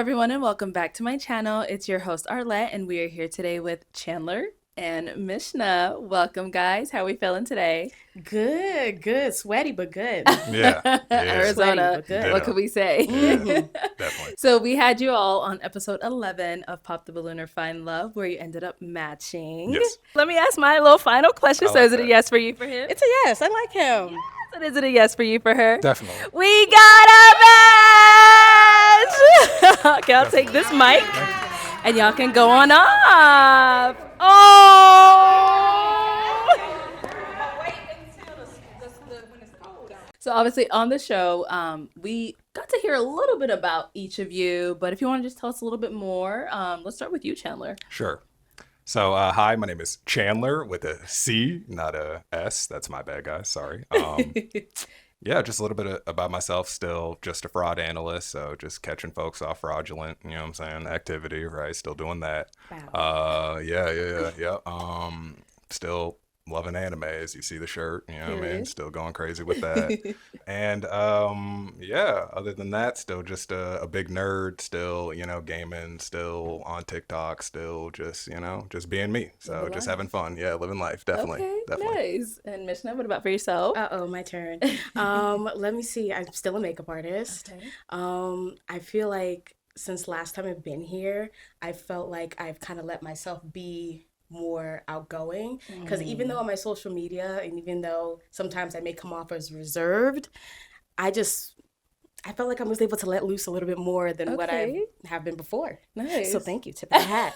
everyone, and welcome back to my channel. It's your host, Arlette, and we are here today with Chandler and Mishna. Welcome, guys. How are we feeling today? Good. Sweaty, but good. Yeah. Arizona. Good. What could we say? Yeah, definitely. So we had you all on episode 11 of Pop the Balloon or Find Love, where you ended up matching. Yes. Let me ask my little final question. I So like is it a that. yes for you for him? It's a yes. I like him. And is it a yes for you for her? Definitely. We got a match! Okay, I'll take this mic and y'all can go on off. Oh! So obviously on the show, we got to hear a little bit about each of you, but if you want to just tell us a little bit more, let's start with you, Chandler. Sure. So, hi, my name is Chandler with a C, not a S. That's my bad, guys. Sorry. Yeah, just a little bit about myself. Still just a fraud analyst, so just catching folks off fraudulent, you know what I'm saying, activity, right? Still doing that. Wow. Yeah. Still loving anime, as you see the shirt, you know what I mean? Period. Still going crazy with that. And yeah, other than that, still just a big nerd, still, gaming, still on TikTok, still just, just being me. So Living just life. having fun. Yeah, living life. Definitely. Okay, Definitely. nice. And Mishna, what about for yourself? Uh-oh, my turn. Let me see. I'm still a makeup artist. Okay. I feel like since last time I've been here, I felt like I've kind of let myself be more outgoing, because even though on my social media and even though sometimes I may come off as reserved, I felt like I was able to let loose a little bit more than what I Okay. have been before. Nice. So thank you, tip of the hat.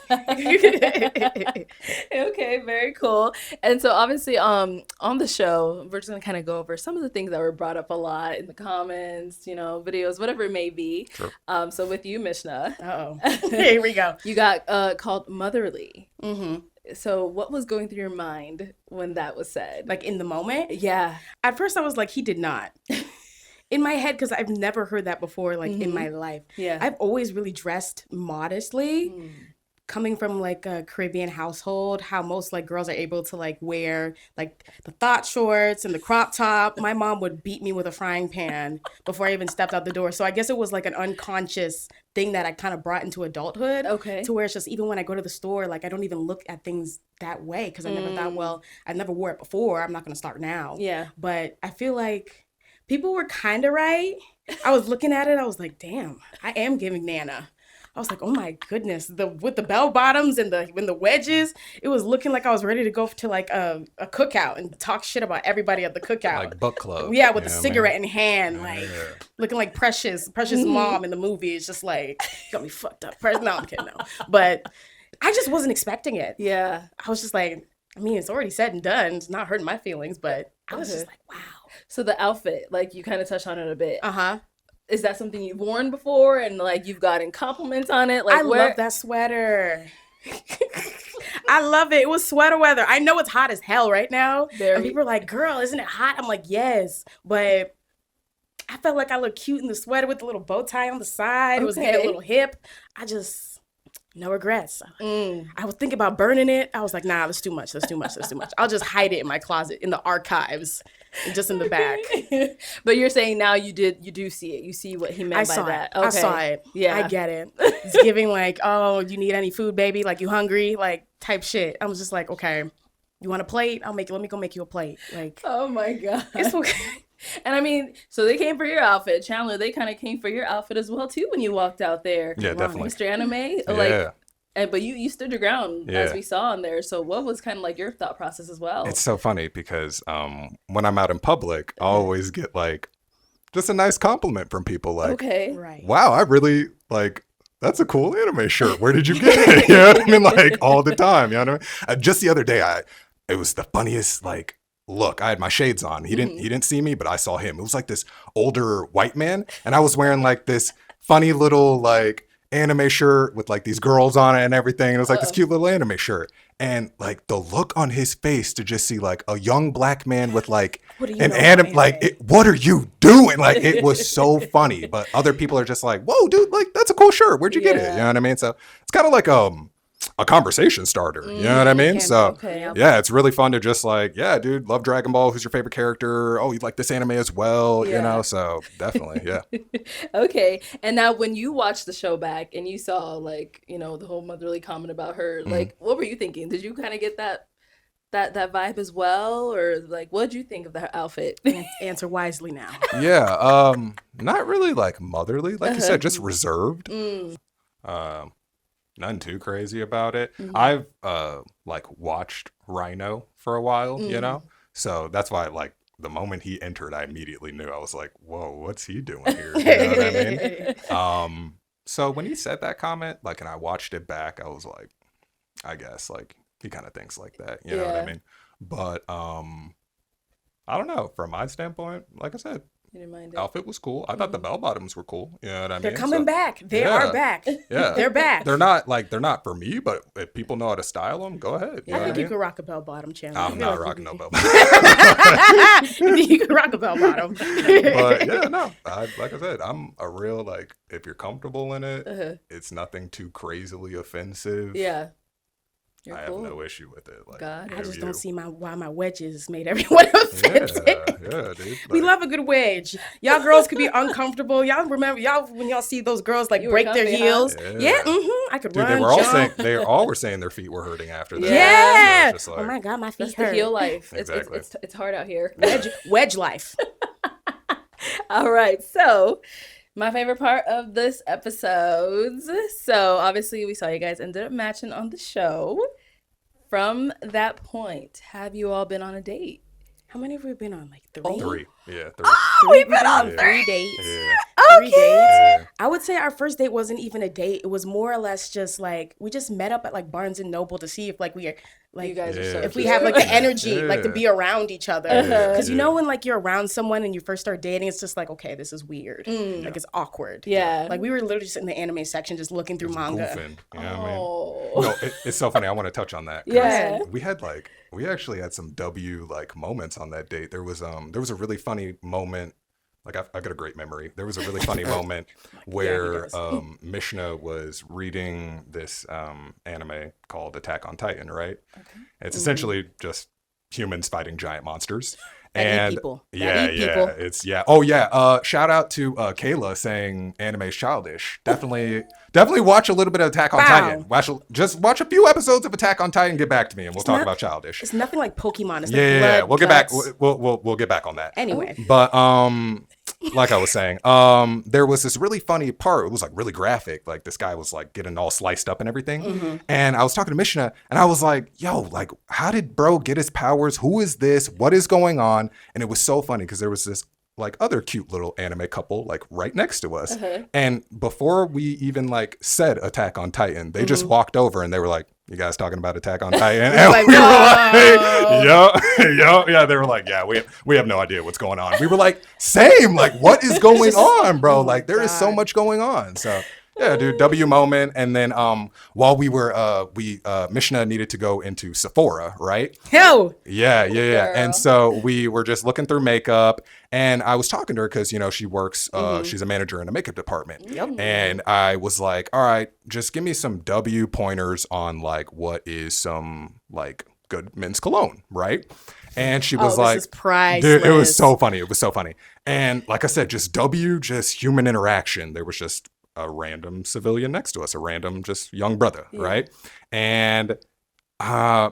Okay, very cool. And so obviously on the show, we're just gonna kind of go over some of the things that were brought up a lot in the comments, videos, whatever it may be. Sure. So with you, Mishna, Uh-oh. Here we go. you got called motherly. Mm-hmm. So what was going through your mind when that was said? Like in the moment, Yeah. at first I was like, he did not. In my head, because I've never heard that before, like in my life. Yeah. I've always really dressed modestly. Coming from like a Caribbean household, how most like girls are able to like wear like the thought shorts and the crop top. My mom would beat me with a frying pan before I even stepped out the door. So I guess it was like an unconscious thing that I kind of brought into adulthood. Okay. To where it's just even when I go to the store, like I don't even look at things that way, because I never thought, well, I never wore it before. I'm not going to start now. Yeah. But I feel like people were kind of right. I was looking at it. I was like, damn, I am giving Nana. I was like, oh my goodness, with the bell bottoms and the wedges, it was looking like I was ready to go to like a cookout and talk shit about everybody at the cookout. Like book club. Yeah, with you a know what I mean? cigarette in hand, like Yeah. looking like Precious mom in the movie. It's just like, got me fucked up. No, I'm kidding, no. But I just wasn't expecting it. Yeah. I was just like, I mean, it's already said and done. It's not hurting my feelings, but I was just like, wow. So the outfit, like you kind of touched on it a bit. Uh-huh. Is that something you've worn before and like you've gotten compliments on it? Like I love that sweater. I love it. It was sweater weather. I know it's hot as hell right now. Very. And people are like, girl, isn't it hot? I'm like, yes. But I felt like I looked cute in the sweater with the little bow tie on the side. It was getting a Okay. little hip. No regrets. I was thinking about burning it. I was like, nah, that's too much. I'll just hide it in my closet, in the archives, and just in the back. But you're saying now you do see it. You see what he meant I by saw that. it. I saw it. Yeah. I get it. It's giving like, oh, you need any food, baby? Like, you hungry? Like, type shit. I was just like, okay, you want a plate? Let me go make you a plate. Like, Oh my God. it's okay. And I mean, so they came for your outfit. Chandler, they kind of came for your outfit as well too when you walked out there. Yeah, definitely. Mr. Anime. Yeah. But you stood your ground as Yeah. we saw in there. So what was kind of like your thought process as well? It's so funny because when I'm out in public, I always get like just a nice compliment from people like, Okay. Right. wow, I really like, that's a cool anime shirt. Where did you get it? You know what I mean? Like all the time. You know what I mean? Just the other day, it was the funniest like look. I had my shades on. He didn't see me, but I saw him. It was like this older white man, and I was wearing like this funny little like anime shirt with like these girls on it and everything. And it was like this cute little anime shirt. And like the look on his face to just see like a young black man with like What do you an know anime, about like, anime? what are you doing? Like it was so funny. But other people are just like, whoa, dude, like that's a cool shirt. Where'd you get it? Yeah. You know what I mean? So it's kind of like a conversation starter. You know what I mean? So Okay. yeah, it's really fun to just like, yeah, dude, love Dragon Ball. Who's your favorite character? Oh, you like this anime as well? Yeah. You know, so definitely, yeah. Okay. And now when you watched the show back and you saw like, the whole motherly comment about her, like what were you thinking? Did you kind of get that vibe as well? Or like what did you think of the outfit? Answer wisely now. Yeah, not really like motherly, like you said, just reserved. Nothing too crazy about it. I've like watched Rhino for a while, you know, so that's why like the moment he entered, I immediately knew. I was like, whoa, what's he doing here? You know what I mean? So when he said that comment, like, and I watched it back, I was like, I guess like he kind of thinks like that, you know what I mean? But I don't know. From my standpoint, like I said, You didn't mind it? outfit was cool. I thought the bell bottoms were cool. You know what I mean? They're coming So, back. They yeah. are back. Yeah, They're back. They're not for me, but if people know how to style them, go ahead. You know I think what I you mean? could rock a bell bottom, Chandler. I'm not rocking no bell bottom. You could rock a bell bottom. But yeah, no. Like I said, I'm a real like. If you're comfortable in it, it's nothing too crazily offensive. Yeah. You're I have cool. no issue with it. Like, God. I just you. don't see why my wedges made everyone offensive. Yeah, dude. We Like, love a good wedge. Y'all girls could be uncomfortable. Y'all remember when y'all see those girls like You were break their comfy, huh? heels? Yeah. I could dude, run. they were all jump. saying they were saying their feet were hurting after that. Yeah. So it's just Oh like, my God, my feet That's the hurt. heel life. Exactly. It's hard out here. Wedge life. All right. So, my favorite part of this episode. So, obviously, we saw you guys ended up matching on the show. From that point, have you all been on a date? How many have we been on? Like three? Oh. 3. Yeah, 3. Oh, we've been on Yeah. 3 dates. Yeah. 3 dates. Yeah. I would say our first date wasn't even a date. It was more or less just like we just met up at like Barnes and Noble to see if like we are like You guys are Yeah. so if we cute. have like the energy like to Yeah. be around each other. Uh-huh. Because you Yeah. know when like you're around someone and you first start dating, it's just like, okay, this is weird. Like it's awkward. Yeah. Like we were literally just in the anime section just looking through Just manga. goofing, you know what I mean? Oh. No, it's so funny. I want to touch on that. 'Cause Yeah. we actually had some W like moments on that date. There was a really funny moment. Like I got a great memory. There was a really funny moment where does. Mishna was reading this anime called Attack on Titan, right? Okay. It's essentially just humans fighting giant monsters. That eat And people. That yeah, eat yeah, people. it's yeah. Oh yeah. Shout out to Kayla saying anime's childish. Definitely watch a little bit of Attack on Wow. Titan. Just watch a few episodes of Attack on Titan. Get back to me, and we'll talk not- about childish. It's nothing like Pokemon. It's Yeah, like blood, we'll get back. guts. We'll get back on that. Anyway. But like I was saying, there was this really funny part. It was like really graphic. Like this guy was like getting all sliced up and everything. And I was talking to Mishna, and I was like, "Yo, like, how did bro get his powers? Who is this? What is going on?" And it was so funny because there was this like other cute little anime couple like right next to us. And before we even like said Attack on Titan, they just walked over and they were like, "You guys talking about Attack on Titan?" And like, we were like, yeah. They were like, "Yeah, we have no idea what's going on." We were like, "Same. Like, what is going on, bro? Like, there is so much going on." So. Yeah, dude, W moment. And then while we were Mishna needed to go into Sephora, right? Hell. Yeah. Girl. And so we were just looking through makeup, and I was talking to her because, you know, she works, she's a manager in a makeup department. Yep. And I was like, all right, just give me some W pointers on like what is some like good men's cologne, right? And she was This like, is priceless. dude, it was so funny. It was so funny. And like I said, just W, just human interaction. There was just a random civilian next to us, a random just young brother, right? And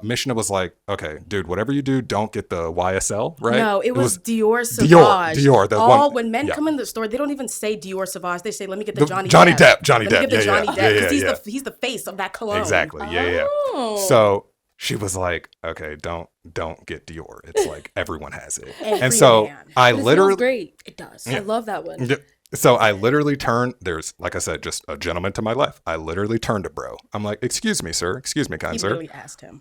Mishna was like, "Okay, dude, whatever you do, don't get the YSL, right?" No, it was Dior Sauvage. Dior, the All one- when men yeah. come in the store, they don't even say Dior Sauvage. They say, "Let me get the Johnny Johnny Depp. Depp. Let me get the Yeah, Johnny yeah. Depp Yeah, because yeah. he's the face of that cologne." Exactly. Yeah. Oh. So she was like, "Okay, don't get Dior. It's like everyone has it." Every And so man. I It smells literally great. It does. I love that one. So I literally turned, there's, like I said, just a gentleman to my left. I literally turned to bro. I'm like, "Excuse me, sir. Excuse me, kind He sir. literally asked him.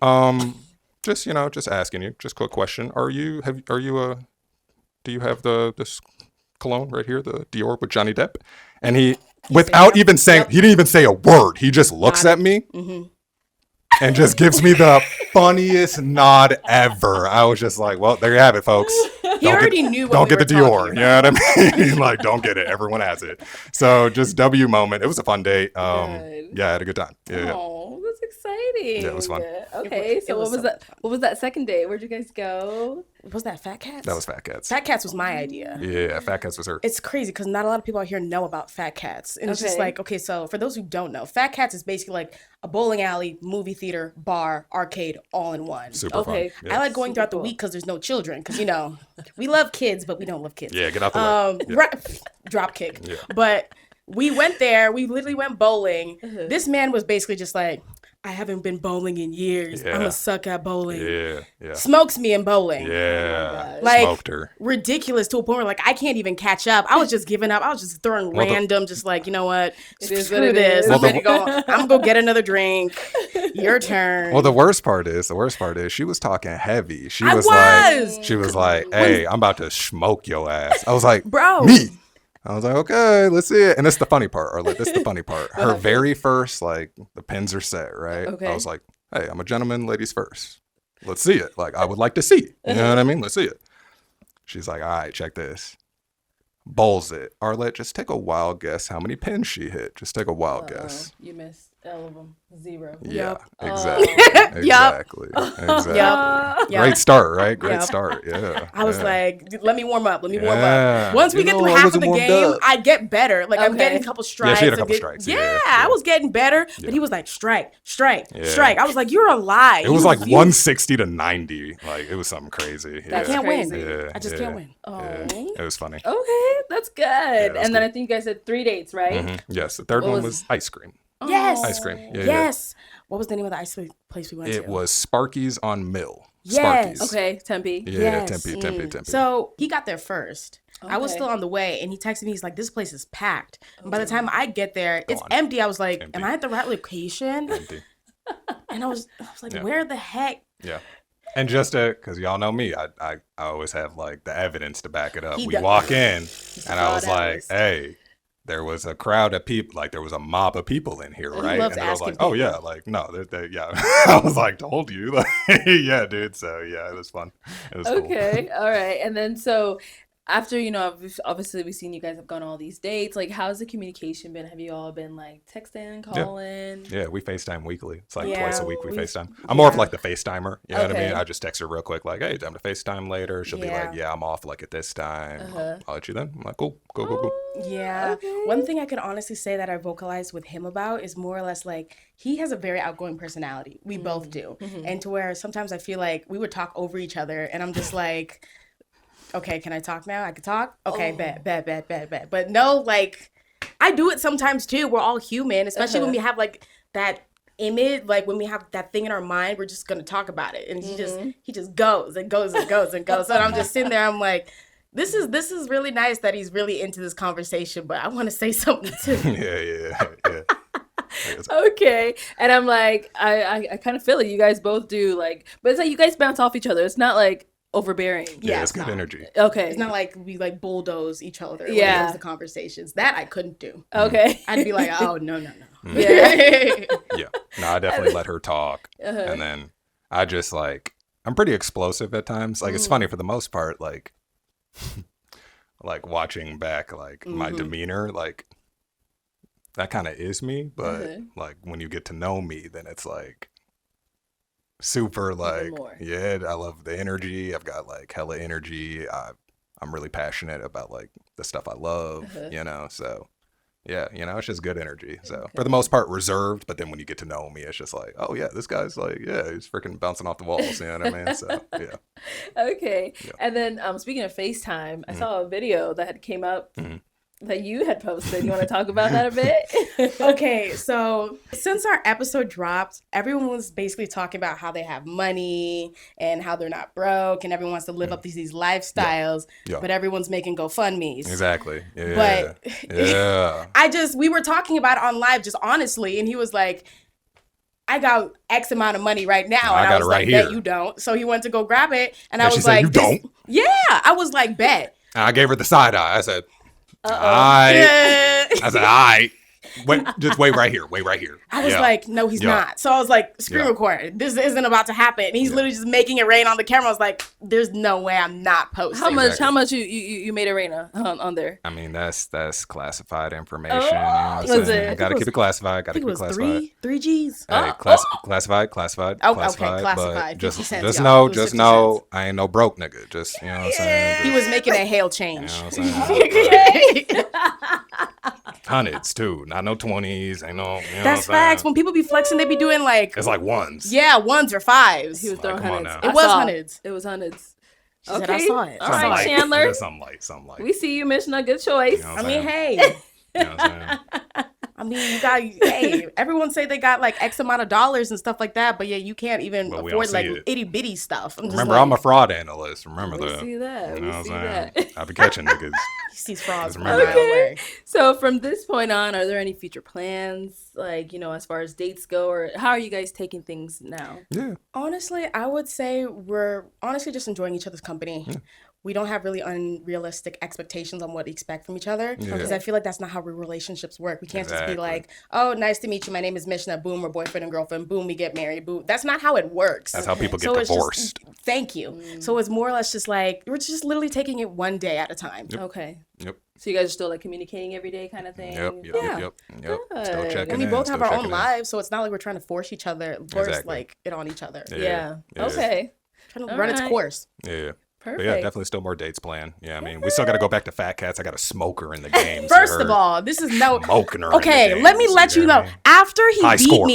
Just, you know, just asking you, just quick question. Do you have this cologne right here, the Dior with Johnny Depp?" And he without even saying, he didn't even say a word. He just looks at me and just gives me the funniest nod ever. I was just like, well, there you have it, folks. He already knew what Don't we get the were Dior. talking You know what I mean? Like, don't get it. Everyone has it. So just W moment. It was a fun date. Good. Yeah, I had a good time. Yeah. Oh, that's exciting. Yeah, it was fun. Okay, It so was what was so that? fun. What was that second day? Where'd you guys go? Was that Fat Cats? That was Fat Cats. Fat Cats was my idea. Yeah, Fat Cats was her. It's crazy because not a lot of people out here know about Fat Cats. And it's just Okay. like, okay, so for those who don't know, Fat Cats is basically like a bowling alley, movie theater, bar, arcade, all in one. Super Okay. fun. I Yeah. like going Super throughout the cool. week because there's no children. Because, you know, we love kids, but we don't love kids. Yeah, get out the way. Yeah. Right, drop kick. Yeah. But we went there. We literally went bowling. Uh-huh. This man was basically just like, I haven't been bowling in years. Yeah. I'm a suck at bowling. Yeah. Smokes me in bowling. Yeah. gosh. Like, Smoked her. ridiculous to a point where like I can't even catch up. I was just giving up. I was just throwing Well, random, just like, you know what? It is Screw what it this. is. I'm, Well, gonna go get another drink. Your turn. Well, the worst part is she was talking heavy. She I was like, hey, I'm about to smoke your ass. I was like, Bro. me. I was like, okay, let's see it. And this is the funny part, Arlette. This is the funny part. Her very first, like, the pins are set, right? Okay. I was like, hey, I'm a gentleman, ladies first. Let's see it. Like, I would like to see it. You know what I mean? Let's see it. She's like, all right, check this. Bowls it. Arlette, just take a wild guess how many pins she hit. Just take a wild guess. You missed all of them. 0. Yeah, Yup. exactly. Yup. Exactly. Yup. Great start, right? Great Yup. start. Yeah. I was yeah. like, let me warm up. Let me warm Yeah. up. Once we You get know, through I half of wasn't the warmed game, up. I get better. Like I'm Okay. getting a couple strikes. she had a and couple get- strikes. Yeah, Yeah, I yeah. was getting better. Yeah. But he was like, strike, strike, Yeah. strike. I was like, you're a lie. It was like 160 to 90. Like, it was something crazy. That's yeah. I can't win. crazy. I just can't win. Oh. Yeah. It was funny. Okay, that's good. that's And then cool. I think you guys said 3 dates, right? Mhm. Yes. The third What one was- was ice cream. Yes. Ice cream. Yeah, Yes. What was the name of the ice cream place we went yeah. to? It was Sparky's on Mill. Yes. Sparky's. Okay, Tempe. Yeah, Yes. Tempe. So he got there first. I was Okay. still on the way, and he texted me. He's like, "This place is packed." And by the time I get there, it's on. empty. I was like, Empty. "Am I at the right location?" Empty. And I was like, Yeah. "Where the heck?" Yeah. And just because y'all know me, I always have like the evidence to back it up. He We does. walk in and I was Flawed like, hours. hey, there was a crowd of people, like there was a mob of people in here, He right? loves And I was like, asking oh yeah, like no, yeah. I was like, told you, like, yeah, dude. So yeah, it was fun. It was cool. Okay, all right. And then so after, obviously we've seen you guys have gone on all these dates. Like, how's the communication been? Have you all been like texting, calling? Yeah, we FaceTime weekly. It's like Yeah, twice a week we we- FaceTime. I'm more of yeah. like the FaceTimer. You know what I mean? Okay. I just text her real quick, like, hey, time to FaceTime later. She'll be Yeah. like, yeah, I'm off like at this time. Uh-huh. I'll let you then. I'm like, cool. Yeah. Okay. One thing I could honestly say that I vocalized with him about is more or less like he has a very outgoing personality. We both do. And to where sometimes I feel like we would talk over each other and I'm just like, okay, can I talk now? I can talk? Okay, bet. But no, like I do it sometimes too. We're all human, especially when we have like that image, like when we have that thing in our mind, we're just gonna talk about it. And he just goes and goes and goes and goes. So I'm just sitting there, I'm like, this is really nice that he's really into this conversation, but I want to say something too. yeah. Okay. And I'm like, I kind of feel it. You guys both do like, but it's like you guys bounce off each other. It's not like overbearing. Yeah, Yeah, it's it's good not. energy. Okay. It's not like we like bulldoze each other when it Yeah. comes to conversations. That I couldn't do. Okay. I'd be like, oh no. Yeah. Yeah. No, I definitely let her talk. Uh-huh. And then I just like, I'm pretty explosive at times. Like, it's funny for the most part, like watching back, like my demeanor, like that kind of is me. But like when you get to know me, then it's like super like, more. yeah, I love the energy. I've got like hella energy. I'm really passionate about like the stuff I love, so yeah, it's just good energy. So for the most part reserved, but then when you get to know me, it's just like, oh yeah, this guy's like, yeah, he's freaking bouncing off the walls, you know what I mean? So yeah. Okay. Yeah. And then speaking of FaceTime, I saw a video that had came up that you had posted. You want to talk about that a bit? Okay, so since our episode dropped, everyone was basically talking about how they have money and how they're not broke, and everyone wants to live up to these lifestyles, Yeah. but everyone's making GoFundMe's. Exactly. Yeah. But yeah. we were talking about it on live just honestly, and he was like, I got X amount of money right now. I And got I was it right like, here. bet you don't. So he went to go grab it, and I And she was said, like, "You don't?" Yeah, I was like, bet. And I gave her the side eye. I said, Uh-oh. I Yeah. said, all right. Just wait right here. Wait right here. I was like, no, he's not. So I was like, screen record. This isn't about to happen. And he's literally just making it rain on the camera. I was like, there's no way I'm not posting. How much you made it rain on there? I mean, that's classified information. You know what I'm Was saying? it? Gotta keep it classified. Gotta keep it classified. three G's. Hey, classified. Oh, okay, classified. But just 50 cents, know, y'all. just know, I ain't no broke nigga. Just, you know what I'm saying? He was making a hail change. You know what I'm saying? Hundreds too, not no 20s. Ain't no. You know That's what I'm facts. When people be flexing, they be doing like it's like ones. Yeah, ones or fives. He was throwing come on hundreds. now. It was hundreds. It was hundreds. She said, I saw it. All right, Chandler. Something like. We see you, Mishna. Good choice. You know what I I'm mean, saying? hey. You know what I'm saying? I mean, you got, hey, everyone say they got like X amount of dollars and stuff like that, but yeah, you can't even But we afford don't like see it. itty bitty stuff. Remember, I'm a fraud analyst. Remember We that. see that. You We know what see I'm that. saying? I be catching niggas. He sees frauds from a Remember mile that. away. So from this point on, are there any future plans, like, you know, as far as dates go, or how are you guys taking things now? Yeah. Honestly, I would say we're honestly just enjoying each other's company. We don't have really unrealistic expectations on what to expect from each other because I feel like that's not how relationships work. We can't just be Exactly. like, oh, nice to meet you. My name is Mishna. Boom, we're boyfriend and girlfriend. Boom, we get married. Boom. That's not how it works. That's how people get So it's just- divorced. Thank you. So it's more or less just like, we're just literally taking it one day at a time. Okay. Yep. So you guys are still like communicating every day kind of thing? Yep. Yeah. Still Good. checking And we in, both still have our own checking in. lives, so it's not like we're trying to force Exactly. like it on each other. Yeah. Yeah. Okay. Trying to All run its right. course. Yeah. Perfect. But yeah, definitely still more dates planned. Yeah, I mean, we still got to go back to Fat Cats. I got a smoker in the game. First of all, this is no. smoking her. Okay, in the let me games, let you know know. what I mean? After he High beat score.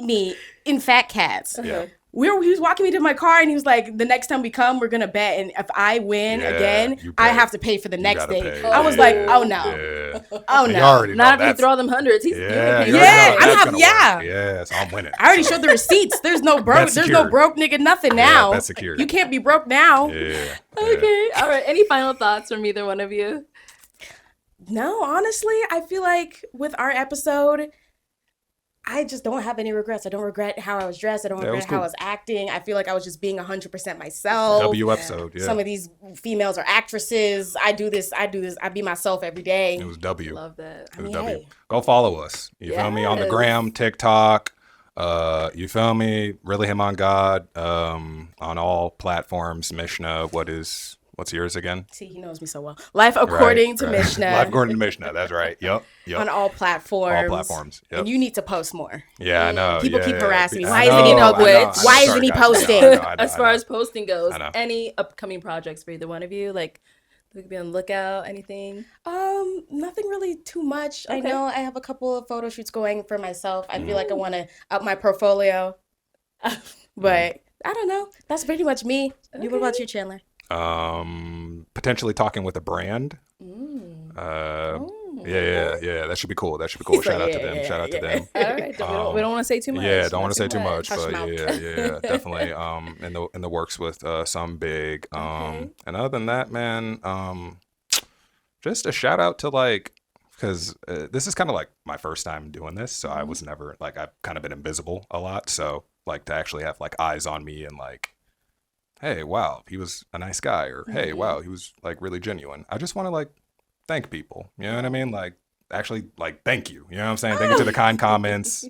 me, in Fat Cats, Yeah. he was walking me to my car and he was like, the next time we come, we're going to bet. And if I win Yeah, again, you I pay. have to pay for the next gotta date. pay. I was Yeah. like, oh no. Yeah. Oh You no. already know Not if you that's- throw them hundreds. He's Yeah, you can pay you for already Yeah, know I that's have- gonna yeah. work. Yeah, so I'm winning. I already So, showed the receipts. There's no broke. That's There's no secured. broke nigga nothing Yeah, now. that's secured. You can't be broke now. Yeah. Okay. All right. Any final thoughts from either one of you? No, honestly, I feel like with our episode, I just don't have any regrets. I don't regret how I was dressed. I don't Yeah, it was regret how I cool. was acting. I feel like I was just being 100% myself. W episode. Yeah. Some of these females are actresses. I do this. I be myself every day. It was W. Love that. It was mean, W. hey. Go follow us. You feel me? On the Yes. gram, TikTok. You feel me? Really him on God. On all platforms. Mishna. What's yours again? See, he knows me so well. Life according to Right. Mishna. Life according to Mishna. That's right. Yep. On all platforms. All platforms. Yep. And you need to post more. Yeah, I know. People yeah, keep yeah. harassing me. I Why isn't he know, pub- I know, Why I know. isn't Sorry, he guys. posting? I know, I know, As I far know. as posting goes, I know. any upcoming projects for either one of you? Like, we could be on the lookout. Anything? Nothing really too much. I Okay. know I have a couple of photo shoots going for myself. I feel like I want to up my portfolio. But I don't know. That's pretty much me. What about you, Chandler? Potentially talking with a brand. Yeah. That should be cool. He's Shout out like, to yeah, them. yeah, Shout out to yeah. them. All right. We don't want to say too much. Yeah, don't want to say too much, Hush but mouth. yeah, definitely. In the works with some big. Okay. And other than that, man, just a shout out to like, because this is kind of like my first time doing this, so I was never like I've kind of been invisible a lot, so like to actually have like eyes on me and like, hey, wow, he was a nice guy, or hey, wow, he was like really genuine. I just want to like thank people, you know what I mean? Like actually like thank you, you know what I'm saying? Thank you to the kind comments,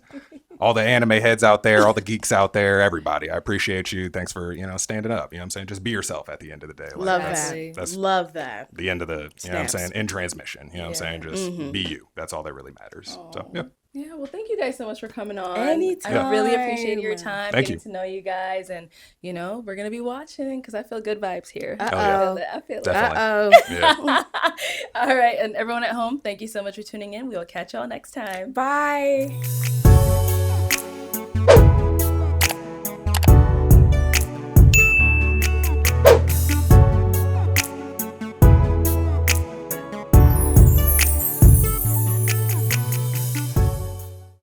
all the anime heads out there, all the geeks out there, everybody. I appreciate you. Thanks for, standing up, you know what I'm saying? Just be yourself at the end of the day. Like, Love Exactly. that. That's Love that. the end of the, you know what I'm Snaps. saying? In transmission, you know what I'm saying? Just be you. That's all that really matters. So, yeah. Yeah, well, thank you guys so much for coming on. Anytime. I really appreciate your time, Thank getting you. to know you guys, and we're gonna be watching because I feel good vibes here. Uh-oh. I feel it. Definitely. Uh-oh. Yeah. All right, and everyone at home, thank you so much for tuning in. We will catch y'all next time. Bye.